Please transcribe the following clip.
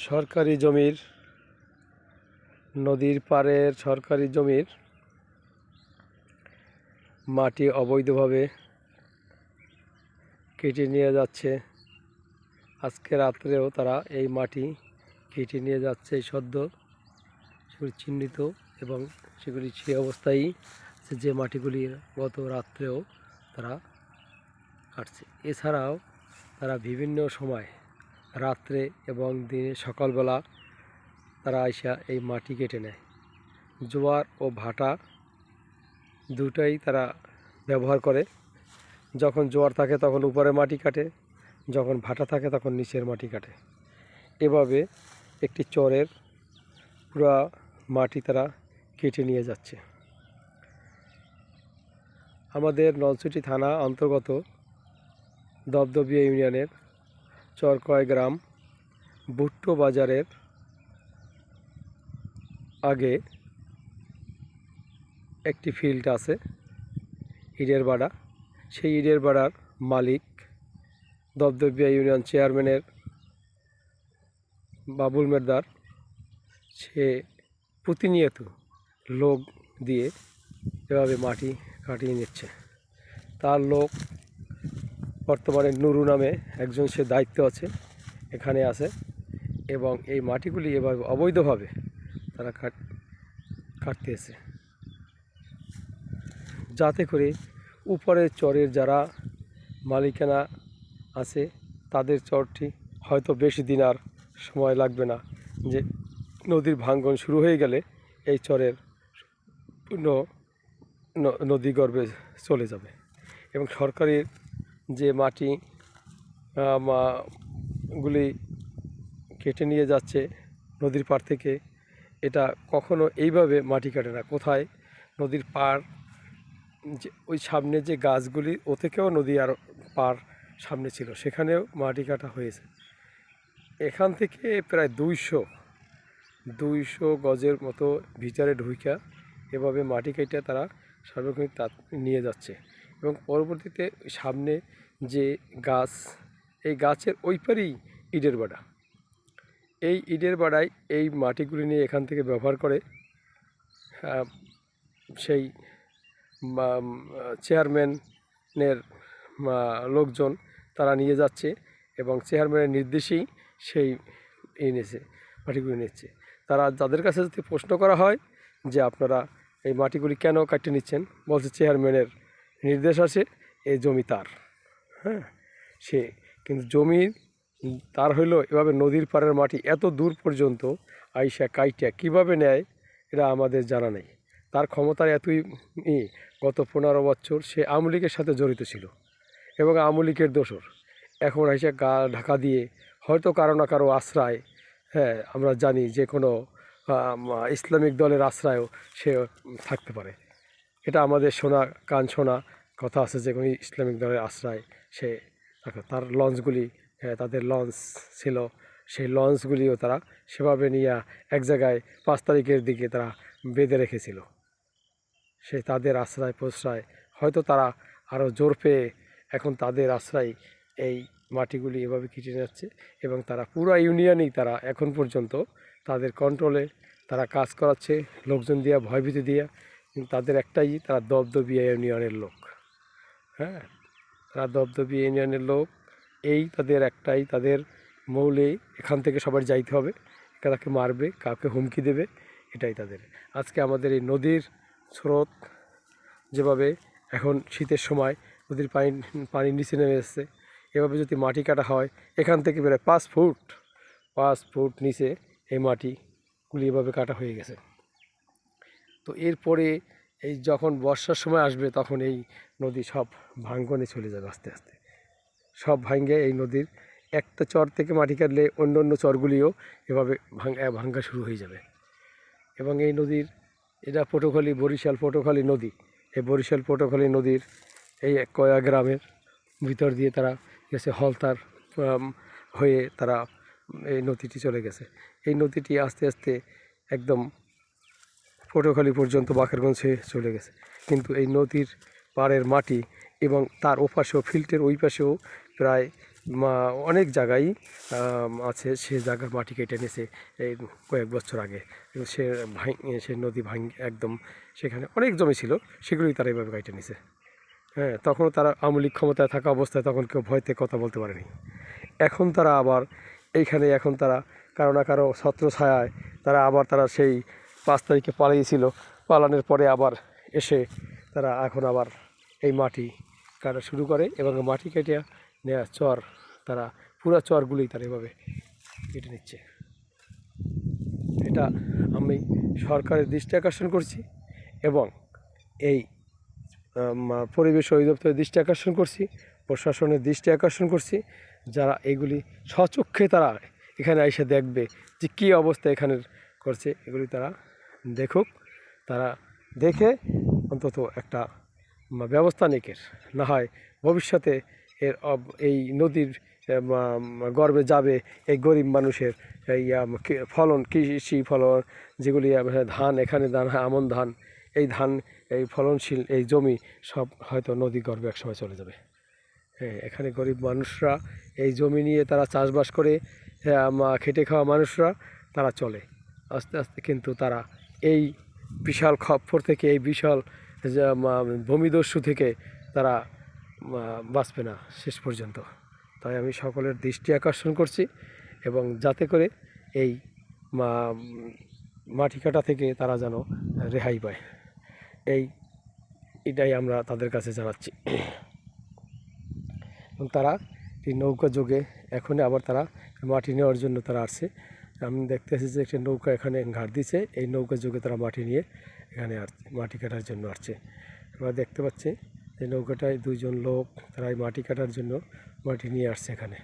সরকারি জমির নদীর পাড়ের সরকারি জমির মাটি অবৈধভাবে কেটে নিয়ে যাচ্ছে। আজকে রাত্রেও তারা এই মাটি কেটে নিয়ে যাচ্ছে। সদ্য সেগুলি চিহ্নিত এবং সেগুলি সে অবস্থায় যে মাটিগুলি গত রাত্রেও তারা কাটছে। এছাড়াও তারা বিভিন্ন সময় রাত্রে এবং দিনে সকালবেলা তারা আইসা এই মাটি কেটে নেয়। জোয়ার ও ভাটা দুটাই তারা ব্যবহার করে। যখন জোয়ার থাকে তখন উপরে মাটি কাটে, যখন ভাটা থাকে তখন নিচের মাটি কাটে। এভাবে একটি চরের পুরা মাটি তারা কেটে নিয়ে যাচ্ছে। আমাদের নলছিটি থানা অন্তর্গত দবদবিয়া ইউনিয়নের চরকয় গ্রাম ভুট্টো বাজারের আগে একটি ফিল্ড আছে, ইটের বাড়া। সেই ইটের বাড়ার মালিক দবদবিয়া ইউনিয়ন চেয়ারম্যানের বাবুল মেদার, সে প্রতিনিয়ত লোক দিয়ে এভাবে মাটি কাটিয়ে নিচ্ছে। তার লোক বর্তমানে নুরু নামে একজন, সে দায়িত্ব আছে, এখানে আছে এবং এই মাটিগুলি এভাবে অবৈধভাবে তারা কাটতেছে, যাতে করে উপরের চরের যারা মালিকানা আছে তাদের চরটি হয়তো বেশি দিন আর সময় লাগবে না, যে নদীর ভাঙ্গন শুরু হয়ে গেলে এই চরের নদী গর্ভে চলে যাবে। এবং সরকারের যে মাটি গুলি কেটে নিয়ে যাচ্ছে নদীর পাড় থেকে, এটা কখনো এইভাবে মাটি কাটে না। কোথায় নদীর পাড়, যে ওই সামনে যে গাছগুলি, ও থেকেও নদী আর পাড় সামনে ছিল, সেখানেও মাটি কাটা হয়েছে। এখান থেকে প্রায় 200 গজের মতো ভিতরে ঢুইকা এভাবে মাটি কেটে তারা সার্বক্ষণিক নিয়ে যাচ্ছে। এবং পরবর্তীতে সামনে যে গাছ, এই গাছের ওই পারেই ইটের বাড়া, এই ইটের বাড়ায় এই মাটিগুলি নিয়ে এখান থেকে ব্যবহার করে সেই চেয়ারম্যানের লোকজন তারা নিয়ে যাচ্ছে এবং চেয়ারম্যানের নির্দেশেই সেই এনেছে মাটিগুলি নিচ্ছে। তারা যাদের কাছে যদি প্রশ্ন করা হয় যে আপনারা এই মাটিগুলি কেন কাটতে নিচ্ছেন, বলছে চেয়ারম্যানের নির্দেশ আছে, এই জমি তার। হ্যাঁ, সে কিন্তু জমি তার হইলো, এভাবে নদীর পাড়ের মাটি এত দূর পর্যন্ত আইসা কাইটা কীভাবে নেয় এটা আমাদের জানা নেই। তার ক্ষমতার এতই, গত 15 বছর সে আওয়ামী লীগের সাথে জড়িত ছিল এবং আওয়ামী লীগের দোসর। এখন আইসা গা ঢাকা দিয়ে হয়তো কারো না কারো আশ্রয়, হ্যাঁ আমরা জানি যে কোনো ইসলামিক দলের আশ্রয়ও সে থাকতে পারে। এটা আমাদের শোনা, কান শোনা কথা আছে যে কোনো ইসলামিক দলের আশ্রয় সে থাকে। তার লঞ্চগুলি, তাদের লঞ্চ ছিল, সেই লঞ্চগুলিও তারা সেভাবে নিয়ে এক জায়গায় 5 তারিখের দিকে তারা বেঁধে রেখেছিল। সে তাদের আশ্রয় প্রশ্রয়, হয়তো তারা আরও জোর পেয়ে এখন তাদের আশ্রয় এই মাটিগুলি এভাবে কেটে যাচ্ছে এবং তারা পুরো ইউনিয়নেই তারা এখন পর্যন্ত তাদের কন্ট্রোলে তারা কাজ করাচ্ছে, লোকজন দিয়া, ভয়ভীতি দিয়া। কিন্তু তাদের একটাই, তারা দবদবিয়া ইউনিয়নের লোক। হ্যাঁ, তারা দবদবিয়া ইউনিয়নের লোক, এই তাদের একটাই, তাদের মৌলেই এখান থেকে সবার যাইতে হবে, কাউকে মারবে, কাউকে হুমকি দেবে, এটাই তাদের। আজকে আমাদের এই নদীর স্রোত যেভাবে এখন শীতের সময় নদীর পানি নিচে নেমে এসছে, এভাবে যদি মাটি কাটা হয় এখান থেকে প্রায় 5 ফুট নিচে এই মাটিগুলি এভাবে কাটা হয়ে গেছে। তো এরপরে এই যখন বর্ষার সময় আসবে তখন এই নদী সব ভাঙ্গনে চলে যাবে, আস্তে আস্তে সব ভাঙ্গে এই নদীর একটা চর থেকে মাটি কাটলে অন্য অন্য চরগুলিও এভাবে ভাঙ্গা শুরু হয়ে যাবে। এবং এই নদীর, এটা পটুখালী, বরিশাল পটুখালী নদী, এই বরিশাল পটুখালী নদীর এই কয়া গ্রামের ভিতর দিয়ে তারা গেছে, হলতার হয়ে তারা এই নদীটি চলে গেছে। এই নদীটি আস্তে আস্তে একদম পটুখালী পর্যন্ত বাকেরগঞ্জে চলে গেছে। কিন্তু এই নদীর পাড়ের মাটি এবং তার ওপাশেও, ফিল্টের ওই পাশেও প্রায় অনেক জায়গায় আছে, সে জায়গার মাটি কেটে নিয়েছে এই কয়েক বছর আগে। কিন্তু সে নদী একদম সেখানে অনেক জমি ছিল, সেগুলোই তারা এইভাবে কেটে নিয়েছে। হ্যাঁ, তখনও তারা আওয়ামী লীগ ক্ষমতায় থাকা অবস্থায় তখন কেউ ভয়তে কথা বলতে পারেনি। এখন তারা আবার এইখানে এখন তারা কারো না কারো ছত্রছায়ায় তারা সেই 5 তারিখে পালিয়েছিল, পালানোর পরে আবার এসে তারা এখন আবার এই মাটি কাটা শুরু করে এবং মাটি কেটে নেওয়া চর, তারা পুরা চরগুলোই তারা এভাবে কেটে নিচ্ছে। এটা আমি সরকারের দৃষ্টি আকর্ষণ করছি এবং এই পরিবেশ অধিদপ্তরের দৃষ্টি আকর্ষণ করছি, প্রশাসনের দৃষ্টি আকর্ষণ করছি। যারা এগুলি স্বচক্ষে তারা এখানে এসে দেখবে যে কী অবস্থা এখানের করছে, এগুলি তারা দেখুক, তারা দেখে অন্তত একটা ব্যবস্থা নিকের, না হয় ভবিষ্যতে এই নদীর গর্ভে যাবে এই গরিব মানুষের এই ফলন, কৃষি ফলন, যেগুলি ধান, এখানে ধান, আমন ধান, এই ধান, এই ফলনশীল এই জমি সব হয়তো নদী গর্ভে একসময় চলে যাবে। হ্যাঁ, এখানে গরিব মানুষরা এই জমি নিয়ে তারা চাষবাস করে, খেটে খাওয়া মানুষরা তারা চলে আস্তে আস্তে, কিন্তু তারা এই বিশাল খপ্পর থেকে, এই বিশাল ভূমিদস্যু থেকে তারা বাঁচবে না শেষ পর্যন্ত। তাই আমি সকলের দৃষ্টি আকর্ষণ করছি এবং যাতে করে এই মাটি কাটা থেকে তারা যেন রেহাই পায়, এটাই আমরা তাদের কাছে জানাচ্ছি। এবং তারা এই নৌকা যোগে এখন আবার তারা মাটি নেওয়ার জন্য তারা আসছে। আমি দেখতেছি যে একটা নৌকা এখানে ঘাট দিছে, এই নৌকা যোগে তারা মাটি নিয়ে এখানে মাটি কাটার জন্য আসছে। আমরা দেখতে পাচ্ছি যে নৌকাটায় 2 জন লোক তারা এই মাটি কাটার জন্য মাটি নিয়ে আসছে এখানে।